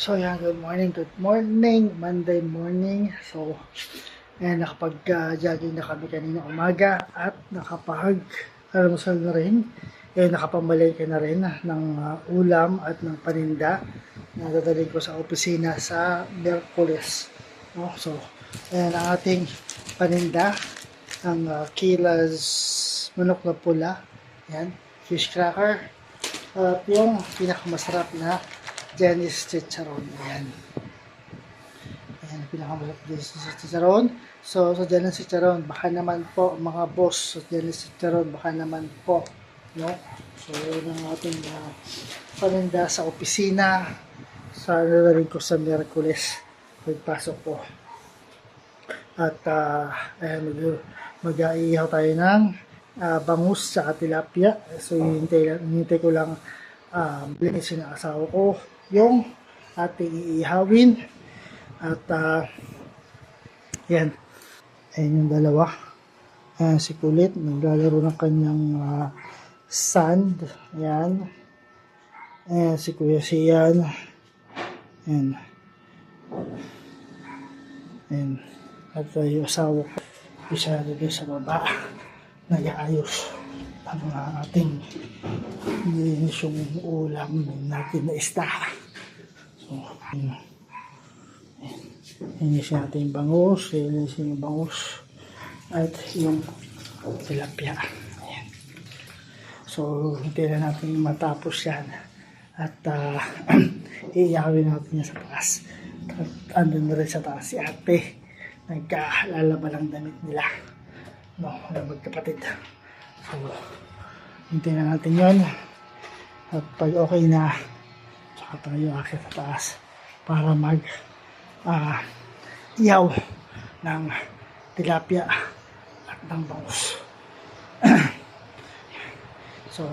So yan, good morning, Monday morning. So, ayan, nakapag-jogging na kami kanina umaga at nakapag-almusal na rin. Nakapamalengke na rin ng ulam at ng paninda na dadalhin ko sa opisina sa Miyerkules. No? So, ayan ang ating paninda, ang Kila's manok na pula, ayan, fish cracker, at yung pinakamasarap na Dennis Chicharon. Ayan. Ayan, pinakamalap Dennis Chicharon. So, sa Dennis Chicharon, baka naman po, mga boss, sa Dennis Chicharon, baka naman po. No? So, yun ang ating paninda sa opisina. Sa rin ko sa Miyerkules. Pagpasok po. At, ayan, mag-aihaw tayo ng bangus sa tilapia. So, hinintay ko lang linisin ng asawa ko yung ating iihawin at yan, ayun yung dalawa. Si Kulit naglalaro ng kanyang sand. Yan, si Kuya Sian, yan, yan. At yung asawa ko isa doon sa baba nag-aayos ang ating nilinis yung ulam natin na isda. So, linisin natin yung bangus, linisin yung bangus at yung tilapia. Ayan. So, hintayin natin matapos yan at iiyawin natin yan sa taas. At andun na rin sa taas si ate, nagkaalala ng damit nila, no, na magkapatid. So, hintayin na natin yun at pag okay na saka tayo akit sa taas para mag iyaw ng tilapia at ng bangus. So,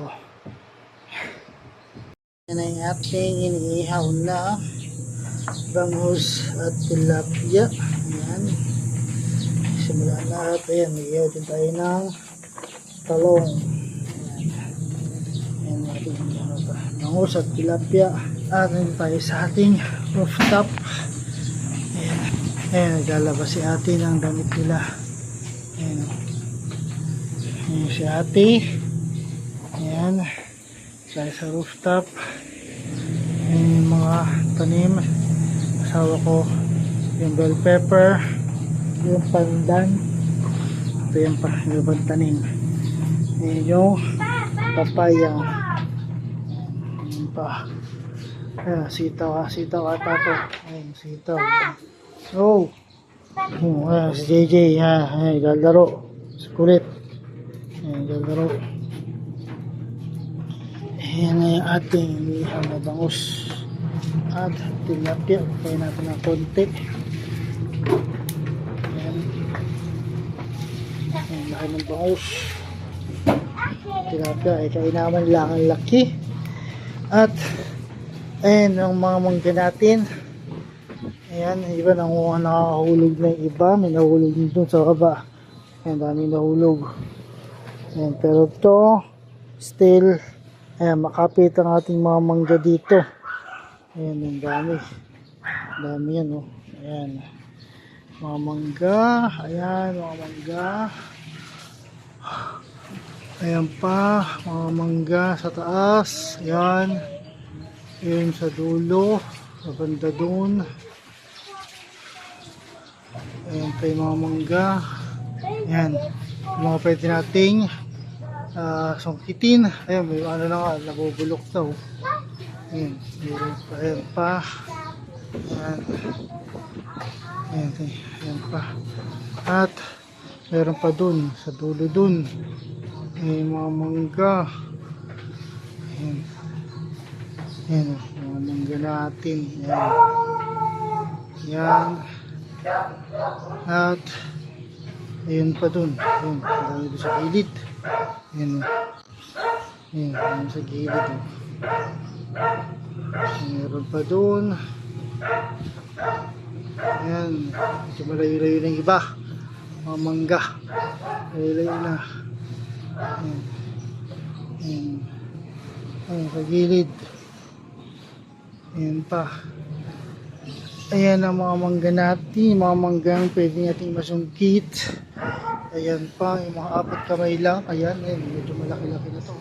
yan ay ating iniihaw na bangus at tilapia. Ayan, simulan na. At ayan, mag-ihaw din tayo ng talong. Ayan natin bangus at tilapia. At nandito tayo sa ating rooftop. Ayan, ayan, naglalabas si ate ng damit nila. Ayan, ayan si ate. Ayan, tayo sa rooftop. Ayan yung mga tanim. Asawa ko yung bell pepper, yung pandan, ito yung ibang tanim. Ayan yung papaya. Ayan pa. Ayan, sitaw ata po. Ayan, sitaw. Oh! Ayan, si JJ. Ayan, galaro. Si Kulit. Ayan, galaro. Ayan na yung ating liham na bangus at tilapia. Kaya natin ng konti. Ayan. Ayan, laki ng bangus. Tilapia ay kainaman lang ang laki. At ayan ang mga mangga natin. Ayan, iba nakahulog na yung iba. May nahulog dun sa baba. Ayan, dami nahulog. Ayan, pero ito still, ayan, makapit ang ating mga mangga dito. Ayan, ang dami. Dami yan, oh. Ayan, mga mangga. Ayan, mga mangga. Ayan pa, mga mangga sa taas. Ayan. Ayan sa dulo. Sa banda dun. Ayan pa yung mga mangga. Ayan. Mga pwede nating sungkitin. Ayan, may ano na nga, nabubulok daw. Ayan. Ayan pa. Ayan. Ayan. Ayan pa. At meron pa dun. Sa dulo dun. Ayan, mga mangga. Ayan. Ayan, mga mangga natin. Ayan. Ayan. At ayun pa dun. Ayan, dami doon sa gilid. Ayan. Ayan, ayan sa gilid. Oh. Meron pa dun. Ayan. Ito malayo-layo ng iba. Mga mangga. Malayo-layo na. Ayan. Ayan. Ayan sa gilid. Ayan pa. Ayan ang mga mangga natin, mga manggang pwede nating masungkit. Ayan pa, yung mga apat kamay lang. Ayan, medyo malaki-laki na to.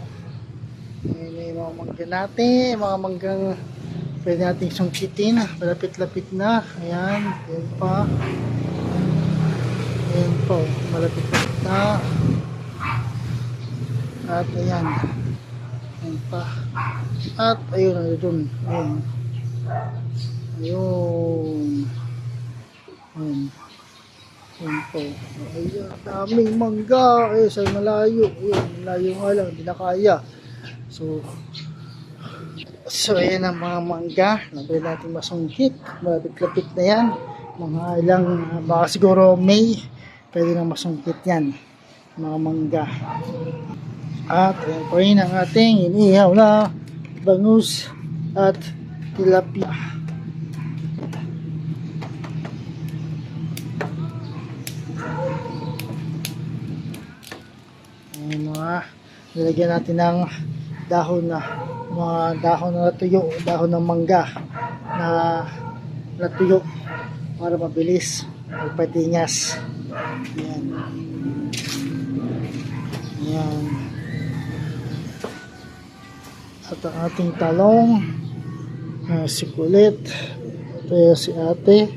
Ayan yung mga mangga natin, mga manggang pwede nating sungkitin. Malapit-lapit na. Ayan, ayan pa. Ayan po, malapit-lapit na. At ayan. Ayan pa. At ayun, ayun. Ayun. Ayun. Ayun. Ayun po. Ayan, daming mangga. Eh, sa malayo. Ayun, malayo nga lang. Hindi na kaya. So, ayan ang mga mangga. Pwede natin masungkit. Malapit-lapit na yan. Mga ilang, baka siguro May. Pwede na masungkit yan. Mga mangga. At ayan po rin ang ating inihaw na bangus at tilapia. Ayan mga nilagyan natin ng dahon na mga dahon na natuyo, dahon ng mangga na natuyo para mabilis magpatingas. Ayan. Ayan. At ang ating talong, si Kulit, ito si ate,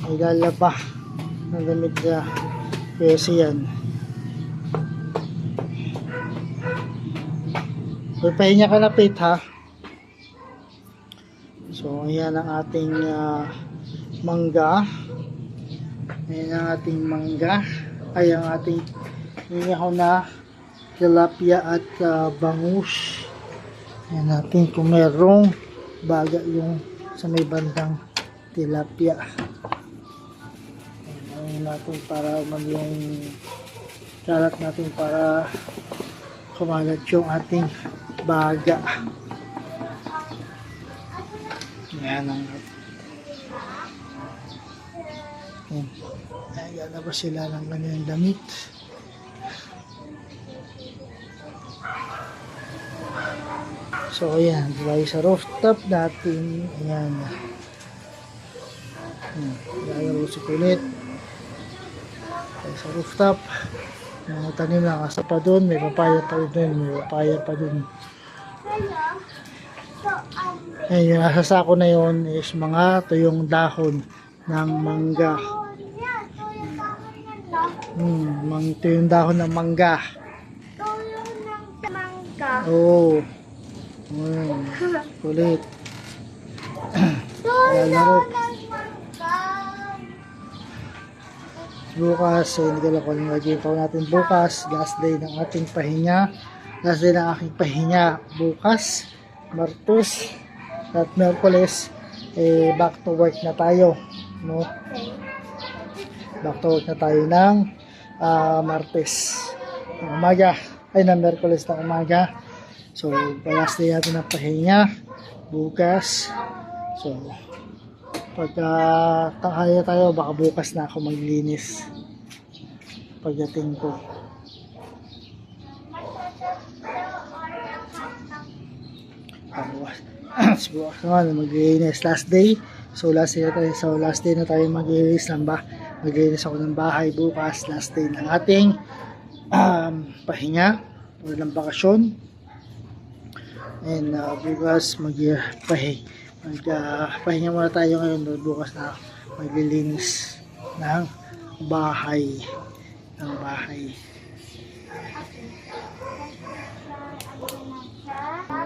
ay lalaba ng damit niya, kaya siyan. Papahinga ka na, Pete, ha? So, ayan ang ating mangga. Ayan ang ating mangga. Ay, ang ating inihaw na tilapia at bangus. Ayan natin kung merong baga yung sa may bandang tilapia. Ayan natin para yung kalat natin para kumalat yung ating baga. Ayan ang ayan na ba sila ng kanilang damit. So ayan, tayo sa rooftop natin. Ayan. Ayan si Kulit. Tayo sa rooftop. Mga tanim lang asa pa dun. May papaya pa dun. May papaya pa dun. Ayan, yung nasa sako na yun is mga tuyong dahon ng mangga. Ito yung dahon ng mangga. Oo. Kulit. Lalaro. Bukas, hindi ko lang kung nagiging pa natin bukas. Last day ng ating pahinga. Last day ng aking pahinga bukas. Martes at Merkules. Back to work na tayo. No? Back to work na tayo ng Martes ng umaga. Ay, ng Merkules ng umaga. So, last day natin ng pahinga bukas. So, pag tanghali tayo, baka bukas na ako maglinis pagdating ko. Bukas naman maglinis last day. So, last day na tayo. So, last day na tayo maglinis ng maglinis ako ng bahay bukas. Last day ng ating pahinga o ng bakasyon. And bukas magpahinga muna tayo ngayon. Bukas na maglilinis ng bahay.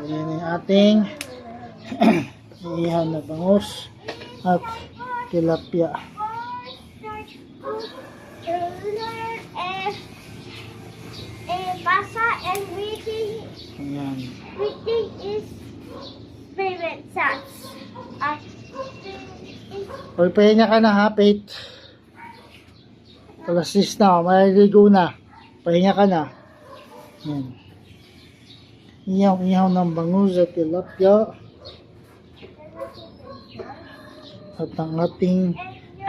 Ayan yung ating ihaw na bangus at tilapia. Basa and reading. Ayan. Reading is favorite subject. Hoy, pahinga ka na ha, Pete. Alas 6 na, maliligo na. Pahinga ka na. Ayan. Ihaw ng bangus at tilapia. At ang ating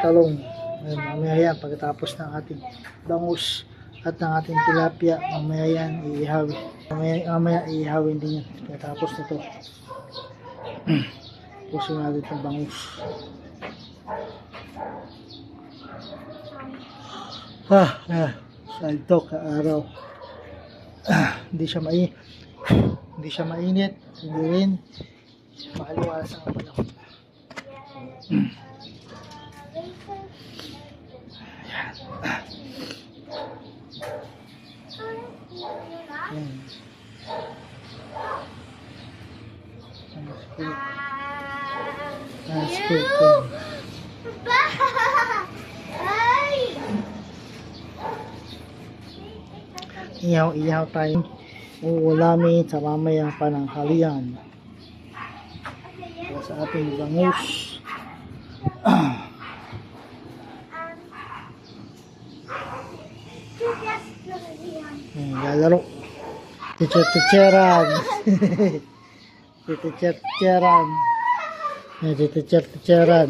talong. Ayan, mamaya yan, pagkatapos ng ating bangus at ng ating tilapia, mamaya yan iihawin. Mamaya iihawin din yan pagkatapos nito. Puso natin itong bangus. Saan to kaaraw? Hindi siya mainit, hindi rin makaliwalas ang panahon. Yan. School to. Ihaw tayo. Uulamin sa mamaya pananghalian. Para sa ating bangus. Lalaro. Teacher-teacheran. Teacher-teacheran. Teacher-teacheran.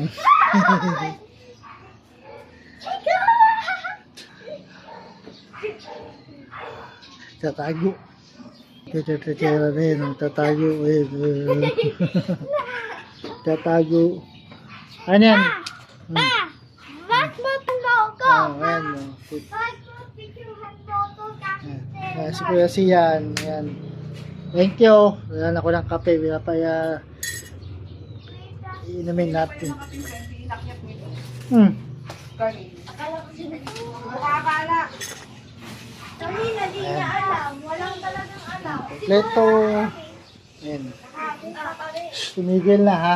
Tatago. Teacher-teacheran eh. Tatago eh. Tatago. Ano yan? Bakit mo logo? Ayan. Si Kuya Sian. Ayan. Thank you. Ayan ako ng kape. Wala pa inumin natin. Akala ko sila. Kanina di niya alam. Walang talagang alam. Kompleto. Ayan. Tumigil na ha.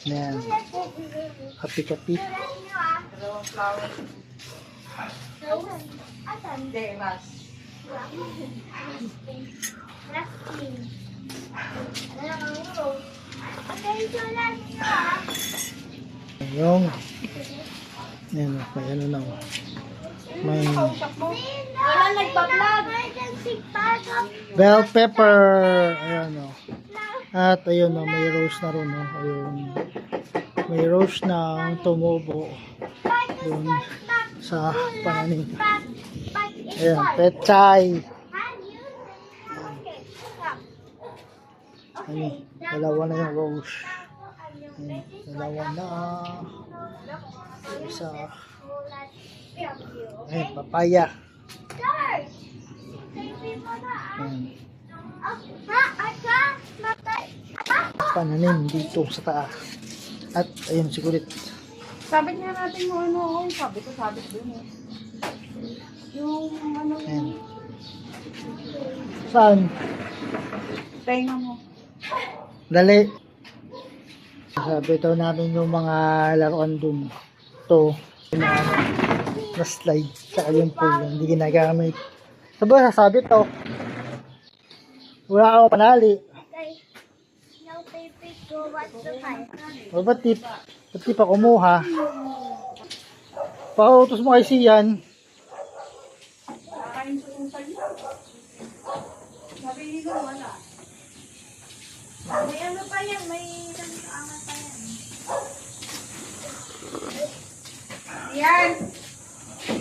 Ayan. Kapi-kapi. Yung ayan, may ano na may Wala nagpa-vlog. bell pepper, ayan o. At ayun o, may roast na rin o. Ayun, may roast na tumubo doon sa pananim. Ayan, petchay. Ano, dalawa na yung roast. Ayan, dalawa na. Isa. Ayan, papaya. Ayan, pananim dito sa taas. At ayun, sigurit. Sabit nga natin yung ano, sabit dun eh. Yung ano, Ayan. Saan? tenga mo. Dali. Sabi daw namin yung mga laruan dun. Ito. Na slide. Saka yung pool. Hindi ginagamit. Sabi sasabi to. Wala ako panali. O ba't di pa kumuha? Pakautos mo kay Sian. Kakain sa susal niya. Sabi nila wala. May ano pa yan, may angat pa yan. Yan!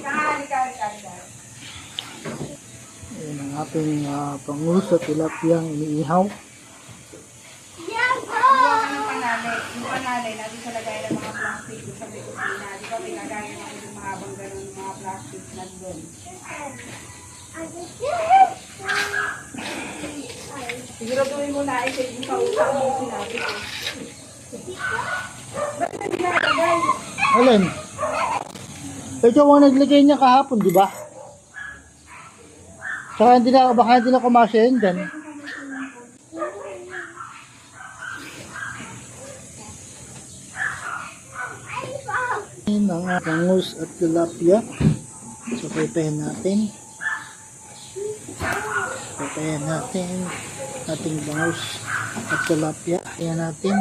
Halika. Ayan ang ating pangus at tilapiyang iniihaw. Kuha ka ng panalay. Yung panalay, natin sa lagay ng mga plastic sa kusina. Di ba, pinagaya natin yung mahabang ganun ng mga plastic na doon. Siguraduhin mo na ay sa yung kausap mo sinabi ko. Ba't na dinalagay? Alin? Ikaw ang naglagay niya kahapon, di ba? Saka baka hindi na kumasya yun dyan. Yan ang bangus at tilapia. So, paypayan natin. Paypayan natin ating bangus at tilapia. Ayan natin.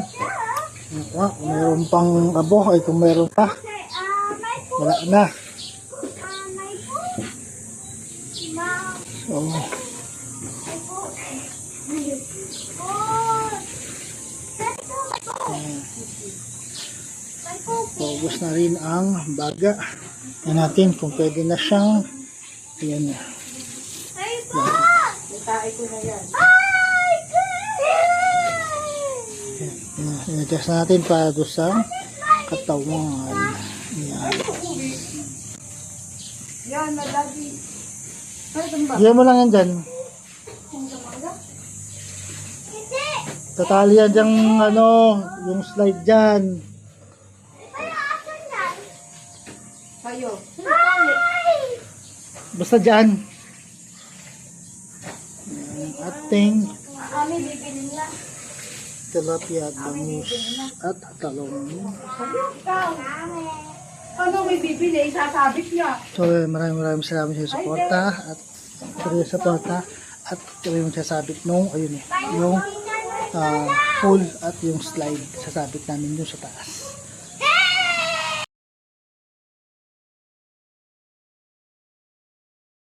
Kung mayroon pang abo, ay kung mayroon pa, wala na. So, paubos na rin ang baga. Ayan natin kung pwede na siyang, ayan na. Nitae ko na yan. I-adjust natin para doon sa katawan. Yan. Yan, na daddy. Ay, ito ba? Diyan mo lang yan dyan. Tatali yan dyan, yung slide dyan. Sa'yo. Basta dyan. Yan, ating Kami bibili na. tilapia, bangus, at talong. Ikaw. Ano may bibili? Isasabit niya. So, maraming salamat sa suporta at sa suporta at kami magsasabit nung ayun yung pool at yung slide sasabit namin dun sa taas.